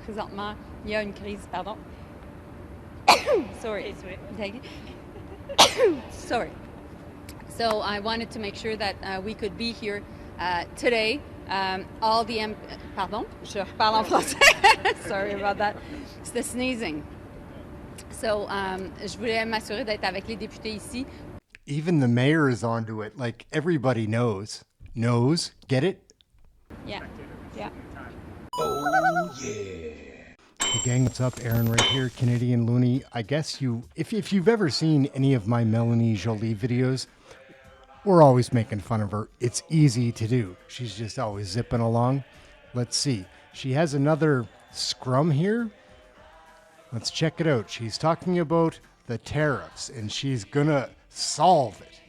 présentement, il y a une crise, pardon. Sorry. Sorry. So I wanted to make sure that we could be here today. All the pardon, je reparle en français. Sorry about that. It's the sneezing. So je voulais m'assurer d'être avec les députés ici. Even the mayor is onto it. Like everybody knows. Get it? Yeah. Oh yeah. Hey gang, what's up? Aaron right here, Canadian Looney. I guess if you've ever seen any of my Melanie Joly videos, we're always making fun of her. It's easy to do. She's just always zipping along. Let's see. She has another scrum here. Let's check it out. She's talking about the tariffs and she's gonna solve it.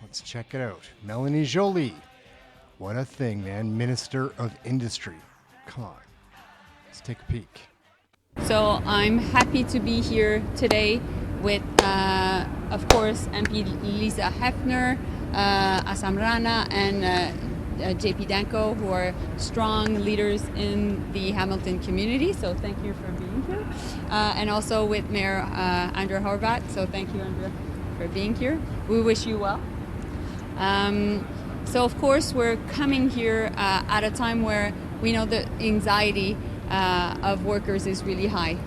Let's check it out. Melanie Joly. What a thing, man. Minister of Industry. Come on. Let's take a peek. So I'm happy to be here today with, of course, MP Lisa Hefner, Assam Rana, and JP Danko, who are strong leaders in the Hamilton community. So thank you for being here. And also with Mayor Andrea Horvat. So thank you, Andrea, for being here. We wish you well. So of course, we're coming here at a time where we know the anxiety of workers is really high.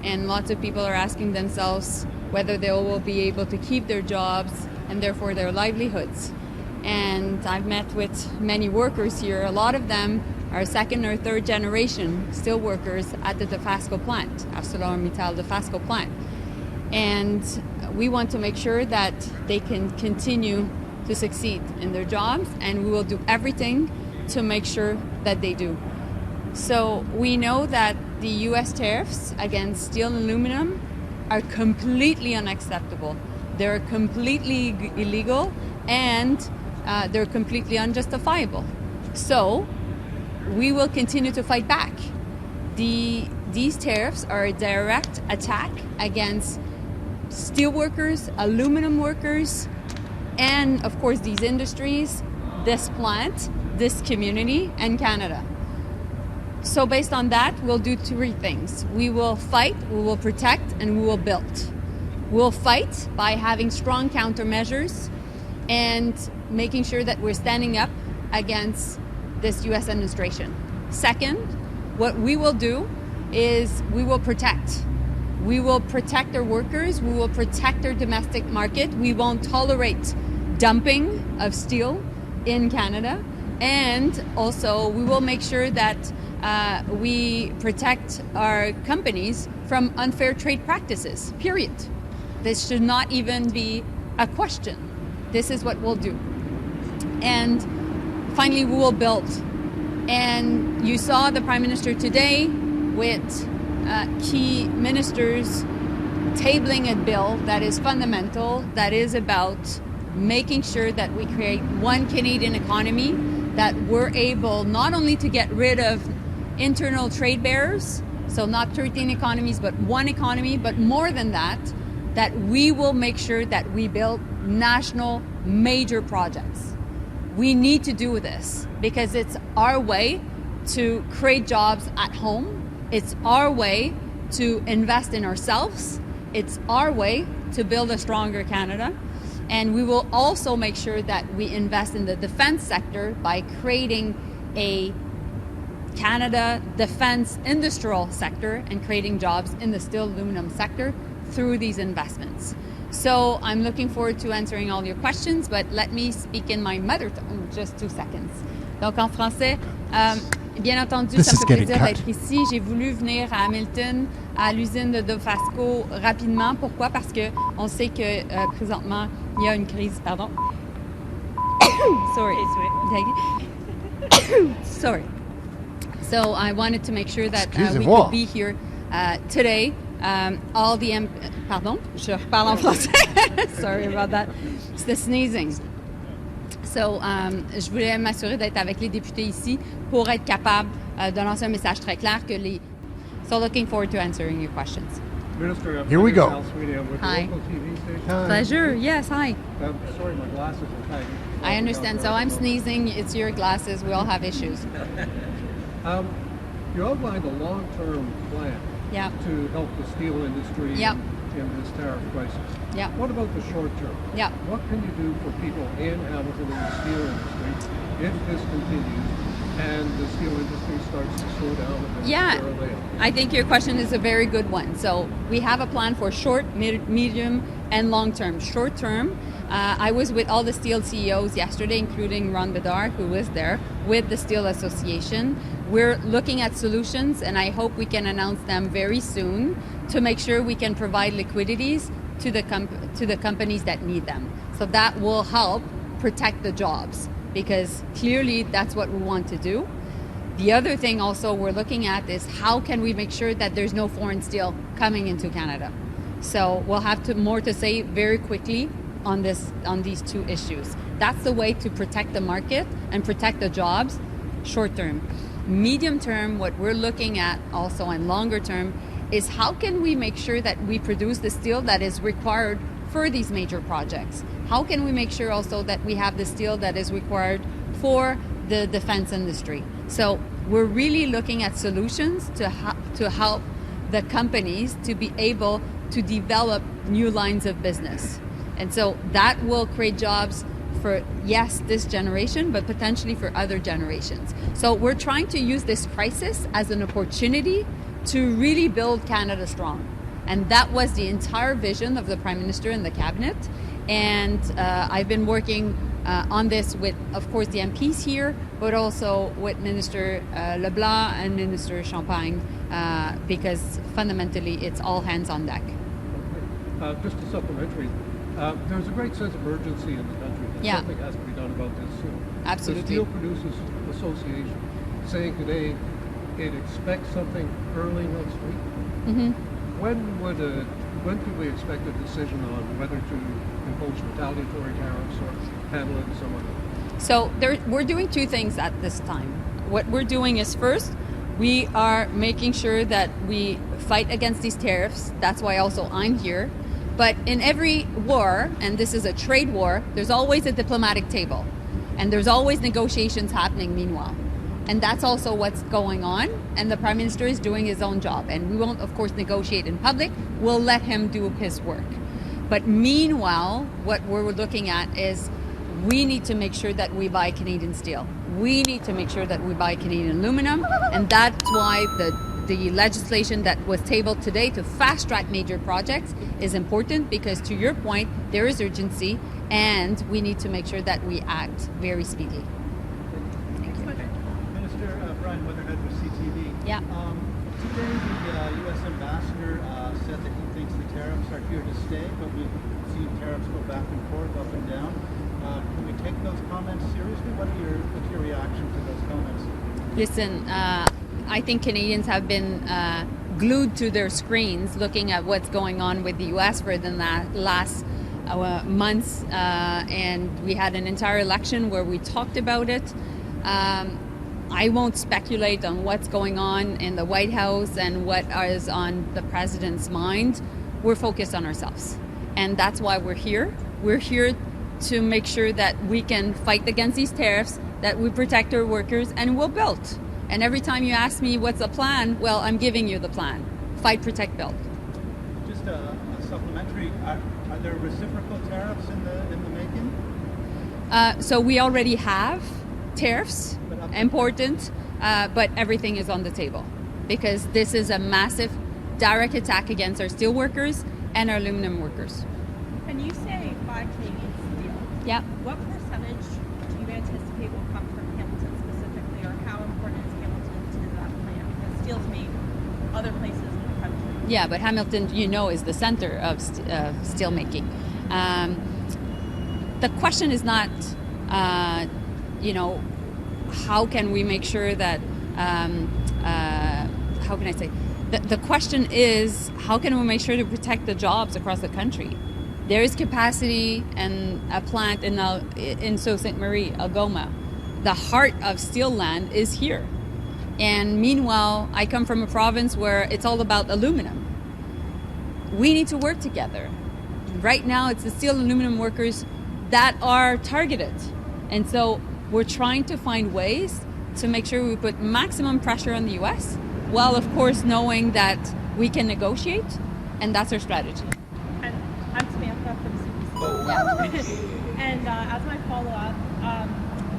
And lots of people are asking themselves whether they will be able to keep their jobs and therefore their livelihoods. And I've met with many workers here. A lot of them are second or third generation still workers at the Dofasco plant, ArcelorMittal Dofasco plant. And we want to make sure that they can continue to succeed in their jobs, and we will do everything to make sure that they do. So we know that the U.S. tariffs against steel and aluminum are completely unacceptable. They're completely illegal, and they're completely unjustifiable. So we will continue to fight back. These tariffs are a direct attack against steel workers, aluminum workers, and of course these industries, this plant, this community, and Canada. So based on that, we'll do three things. We will fight, we will protect, and we will build. We'll fight by having strong countermeasures and making sure that we're standing up against this U.S. administration. Second, what we will do is we will protect. We will protect our workers. We will protect our domestic market. We won't tolerate dumping of steel in Canada. And also, we will make sure that we protect our companies from unfair trade practices, period. This should not even be a question. This is what we'll do. And finally, we will build. And you saw the Prime Minister today with key ministers tabling a bill that is fundamental, that is about making sure that we create one Canadian economy, that we're able not only to get rid of internal trade barriers, so not 13 economies, but one economy, but more than that, that we will make sure that we build national major projects. We need to do this because it's our way to create jobs at home. It's our way to invest in ourselves. It's our way to build a stronger Canada. And we will also make sure that we invest in the defense sector by creating a Canada defense industrial sector and creating jobs in the steel aluminum sector through these investments. So I'm looking forward to answering all your questions, but let me speak in my mother tongue, just 2 seconds. Donc en français, bien entendu, ça me fait plaisir d'être ici. J'ai voulu venir à Hamilton, à l'usine de Dofasco rapidement. Pourquoi? Parce que on sait que présentement, il y a une crise, pardon. Sorry. Sorry. So I wanted to make sure that we could be here today. All the pardon, je reparle en français. Sorry about that. It's the sneezing. So, je voulais m'assurer d'être avec les députés ici pour être capable de lancer un message très clair que les. So, looking forward to answering your questions. Minister, here we go. With hi. the local TV station. Pleasure. Yes. Hi. Sorry, my glasses are tight. I understand. So I'm sneezing. It's your glasses. We all have issues. You outlined a long-term plan Yeah. to help the steel industry Yeah. in this tariff crisis. Yeah. What about the short term? Yeah. What can you do for people in Hamilton in the steel industry if this continues and the steel industry starts to slow down and Yeah. there are layoffs? I think your question is a very good one. So we have a plan for short, medium, and long term. Short term, I was with all the steel CEOs yesterday, including Ron Bedard, who was there, with the Steel Association. We're looking at solutions, and I hope we can announce them very soon to make sure we can provide liquidities to the companies that need them. So that will help protect the jobs, because clearly that's what we want to do. The other thing also we're looking at is how can we make sure that there's no foreign steel coming into Canada. So we'll have more to say very quickly on these two issues. That's the way to protect the market and protect the jobs short term. Medium term, what we're looking at also, and longer term, is how can we make sure that we produce the steel that is required for these major projects? How can we make sure also that we have the steel that is required for the defense industry? So we're really looking at solutions to help the companies to be able to develop new lines of business. And so that will create jobs for, yes, this generation, but potentially for other generations. So we're trying to use this crisis as an opportunity to really build Canada strong. And that was the entire vision of the Prime Minister and the Cabinet. And I've been working on this with, of course, the MPs here, but also with Minister Leblanc and Minister Champagne, because fundamentally it's all hands on deck. Just a supplementary, there's a great sense of urgency in the country that Yeah. something has to be done about this soon. Absolutely. The Steel Producers Association saying today it expects something early next week. Mm-hmm. When could we expect a decision on whether to impose retaliatory tariffs or handle it in some other way? So we're doing two things at this time. What we're doing is, first, we are making sure that we fight against these tariffs. That's why also I'm here. But in every war, and this is a trade war, there's always a diplomatic table. And there's always negotiations happening meanwhile. And that's also what's going on. And the Prime Minister is doing his own job. And we won't, of course, negotiate in public. We'll let him do his work. But meanwhile, what we're looking at is we need to make sure that we buy Canadian steel. We need to make sure that we buy Canadian aluminum. And that's why the legislation that was tabled today to fast-track major projects is important, because to your point, there is urgency and we need to make sure that we act very speedily. Minister Brian Weatherhead with CTV. Yeah. Today, the U.S. ambassador said that he thinks the tariffs are here to stay, but we've seen tariffs go back and forth, up and down. Can we take those comments seriously? What's your reaction to those comments? Listen, I think Canadians have been glued to their screens looking at what's going on with the U.S. for the last months, and we had an entire election where we talked about it. I won't speculate on what's going on in the White House and what is on the president's mind. We're focused on ourselves, and that's why we're here. We're here to make sure that we can fight against these tariffs, that we protect our workers, and we'll build. And every time you ask me what's the plan, well, I'm giving you the plan. Fight, protect, build. Just a supplementary, are there reciprocal tariffs in the making? So we already have tariffs, important, but everything is on the table, because this is a massive direct attack against our steel workers and our aluminum workers. When you say buy Canadian steel, Yeah. what percentage do you anticipate will come from Hamilton specifically, or how important is Hamilton to that plan? Because steel's made other places in the country. Yeah, but Hamilton, is the center of steel making. The question is not, how can we make sure that, how can I say? The question is, how can we make sure to protect the jobs across the country? There is capacity and a plant in Sault Ste. Marie, Algoma. The heart of steel land is here. And meanwhile, I come from a province where it's all about aluminum. We need to work together. Right now, it's the steel and aluminum workers that are targeted. And so we're trying to find ways to make sure we put maximum pressure on the U.S., while of course knowing that we can negotiate, and that's our strategy. And I'm Samantha from CPC. And as my follow-up,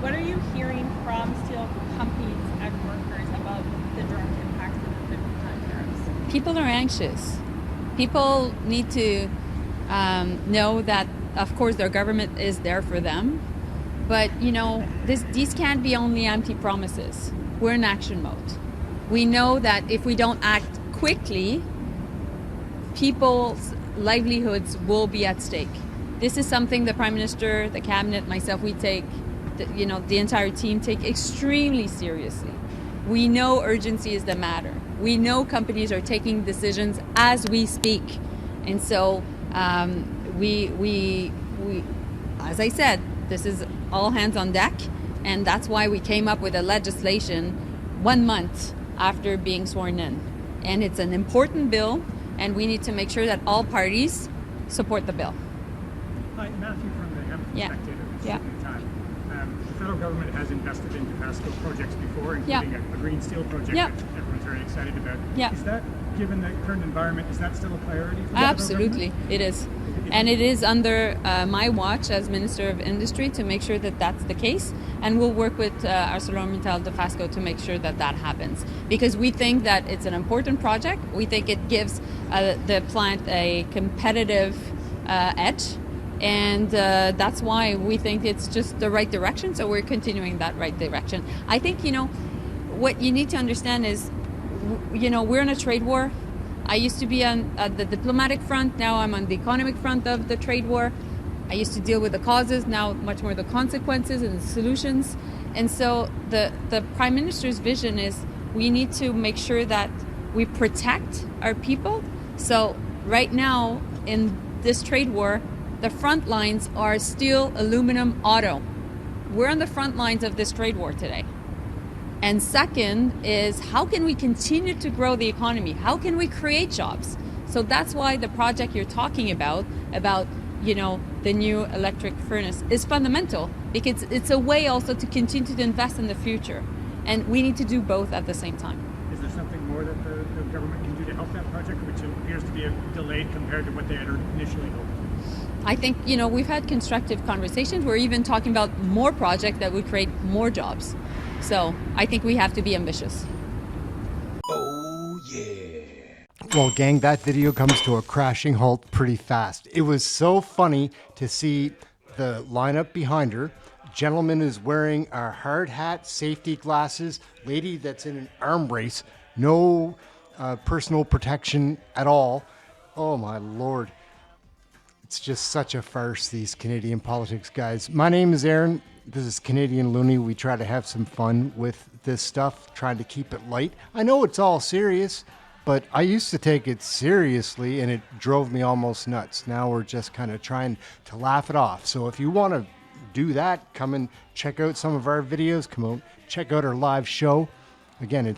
what are you hearing from steel companies and workers about the direct impacts of the 50% tariffs? People are anxious. People need to know that, of course, their government is there for them. But, these can't be only empty promises. We're in action mode. We know that if we don't act quickly, people's livelihoods will be at stake. This is something the Prime Minister, the Cabinet, myself, we take, the entire team take extremely seriously. We know urgency is the matter. We know companies are taking decisions as we speak. And so we as I said, this is all hands on deck. And that's why we came up with a legislation 1 month after being sworn in. And it's an important bill, and we need to make sure that all parties support the bill. Hi, Matthew from the Hamilton Yeah. Spectator. Yeah. The federal government has invested in Tabasco projects before, including a green steel project Yeah. that everyone's very excited about. Yeah. Is that, given the current environment, is that still a priority for the federal Absolutely, government? it is. And it is under my watch as Minister of Industry to make sure that that's the case. And we'll work with ArcelorMittal Dofasco to make sure that that happens. Because we think that it's an important project. We think it gives the plant a competitive edge. And that's why we think it's just the right direction. So we're continuing that right direction. I think, what you need to understand is, we're in a trade war. I used to be on the diplomatic front. Now I'm on the economic front of the trade war. I used to deal with the causes, now much more the consequences and the solutions. And so the Prime Minister's vision is we need to make sure that we protect our people. So right now in this trade war, the front lines are steel, aluminum, auto. We're on the front lines of this trade war today. And second is, how can we continue to grow the economy? How can we create jobs? So that's why the project you're talking about the new electric furnace is fundamental, because it's a way also to continue to invest in the future. And we need to do both at the same time. Is there something more that the government can do to help that project, which appears to be delayed compared to what they had initially hoped? I think, we've had constructive conversations. We're even talking about more projects that would create more jobs. So I think we have to be ambitious. Oh, yeah. Well, gang, that video comes to a crashing halt pretty fast. It was so funny to see the lineup behind her. Gentleman is wearing a hard hat, safety glasses, lady that's in an arm brace, no personal protection at all. Oh, my Lord. It's just such a farce, these Canadian politics, guys. My name is Aaron. This is Canadian Looney. We try to have some fun with this stuff, trying to keep it light. I know it's all serious, but I used to take it seriously, and it drove me almost nuts. Now we're just kind of trying to laugh it off. So if you want to do that, come and check out some of our videos. Come out, check out our live show. Again,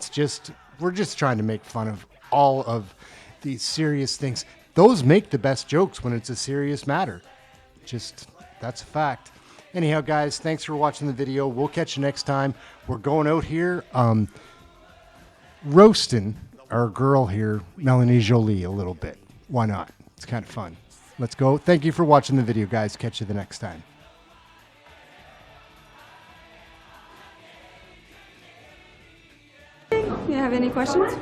we're just trying to make fun of all of these serious things. Those make the best jokes when it's a serious matter. That's a fact. Anyhow, guys, thanks for watching the video. We'll catch you next time. We're going out here roasting our girl here, Melanie Joly, a little bit. Why not? It's kind of fun. Let's go. Thank you for watching the video, guys. Catch you the next time. You have any questions?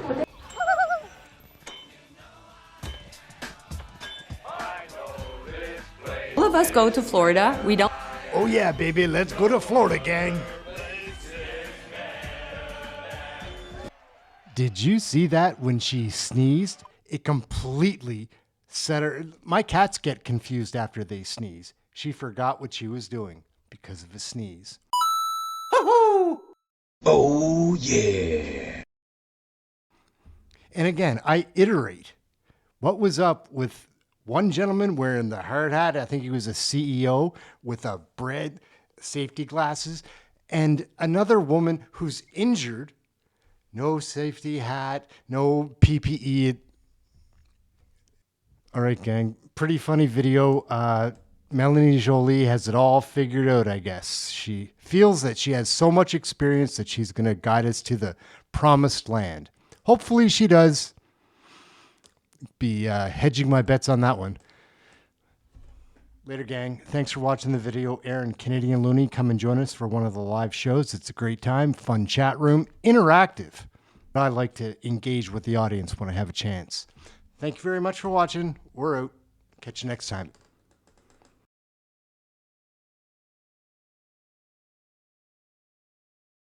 All of us go to Florida. We don't. Oh, yeah, baby. Let's go to Florida, gang. Did you see that when she sneezed? It completely set her. My cats get confused after they sneeze. She forgot what she was doing because of a sneeze. Oh, yeah. And again, I iterate. What was up with one gentleman wearing the hard hat? I think he was a CEO with a bread, safety glasses, and another woman who's injured. No safety hat, no PPE. All right, gang. Pretty funny video. Melanie Joly has it all figured out, I guess. She feels that she has so much experience that she's going to guide us to the promised land. Hopefully she does. Be hedging my bets on that one. Later, gang. Thanks for watching the video. Aaron, Canadian Looney, come and join us for one of the live shows. It's a great time, fun chat room, interactive. I like to engage with the audience when I have a chance. Thank you very much for watching. We're out. Catch you next time.